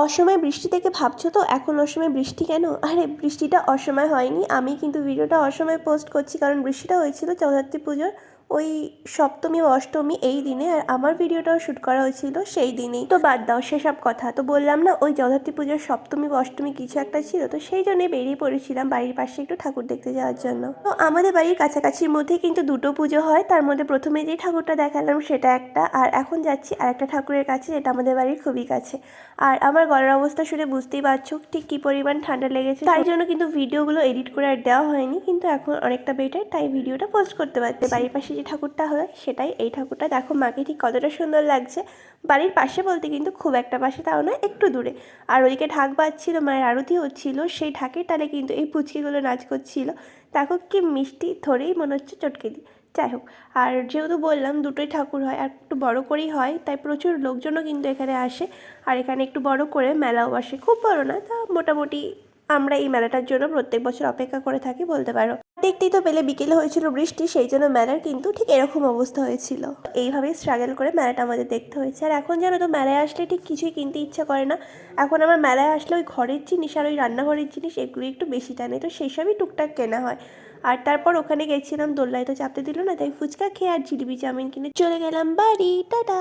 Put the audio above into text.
অসময়ে বৃষ্টি দেখে ভাবছো তো এখন অসময়ে বৃষ্টি কেন? আরে বৃষ্টিটা অসময়ে হয়নি, আমি কিন্তু ভিডিওটা অসময়ে পোস্ট করছি কারণ বৃষ্টিটা হয়েছিল জগদ্ধাত্রী পুজোর ওই সপ্তমী ও অষ্টমী এই দিনে, আর আমার ভিডিওটাও শ্যুট করা হয়েছিল সেই দিনেই। তো বাদ দাও সেসব কথা, তো বললাম না ওই জগদ্ধাত্রী পুজোর সপ্তমী বা অষ্টমী কিছু একটা ছিল, তো সেই জন্যই বেরিয়ে পড়েছিলাম বাড়ির পাশে একটু ঠাকুর দেখতে যাওয়ার জন্য। তো আমাদের বাড়ির কাছাকাছির মধ্যে কিন্তু দুটো পুজো হয়, তার মধ্যে প্রথমে যে ঠাকুরটা দেখালাম সেটা একটা, আর এখন যাচ্ছি আর একটা ঠাকুরের কাছে যেটা আমাদের বাড়ির খুবই কাছে। আর আমার গলার অবস্থা শুনে বুঝতেই পারছো ঠিক কী পরিমাণ ঠান্ডা লেগেছে, তাই জন্য কিন্তু ভিডিওগুলো এডিট করে আর দেওয়া হয়নি, কিন্তু এখন অনেকটা বেটার তাই ভিডিওটা পোস্ট করতে পারছে। বাড়ির পাশে যে ঠাকুরটা হয় সেটাই এই ঠাকুরটা, দেখো মাকে ঠিক কতটা সুন্দর লাগছে। বাড়ির পাশে বলতে কিন্তু খুব একটা পাশে তাও না, একটু দূরে। আর ওইদিকে ঢাক বাজছিল, মায়ের আরতি হচ্ছিল, সেই ঢাকের তালে কিন্তু এই পুচকিগুলো নাচ করছিল। দেখো কি মিষ্টি, ধরেই মনে হচ্ছে চটকে দিই। যাই হোক, আর যেহেতু বললাম দুটোই ঠাকুর হয় আর একটু বড় করেই হয়, তাই প্রচুর লোকজনও কিন্তু এখানে আসে। আর এখানে একটু বড় করে মেলাও বসে, খুব বড় না, তা মোটামুটি আমরা এই মেলাটার জন্য প্রত্যেক বছর অপেক্ষা করে থাকি বলতে পারো। দেখতেই তো পেলে বিকেলে হয়েছিল বৃষ্টি, সেই জন্য মেলার কিন্তু ঠিক এরকম অবস্থা হয়েছিল। এইভাবেই স্ট্রাগল করে মেলাটা আমাদের দেখতে হয়েছে। আর এখন জানো তো মেলায় আসলে ঠিক কিছুই কিনতে ইচ্ছা করে না। এখন আমার মেলায় আসলে ওই ঘরের জিনিস আর ওই রান্নাঘরের জিনিস এগুলো একটু বেশি টানে, তো সেই সবই টুকটাক কেনা হয়। আর তারপর ওখানে গেছিলাম, দোলনায় তো চাপতে দিল না, তাই ফুচকা খেয়ে আর জিলিপি চাউমিন কিনে চলে গেলাম বাড়ি। টাটা।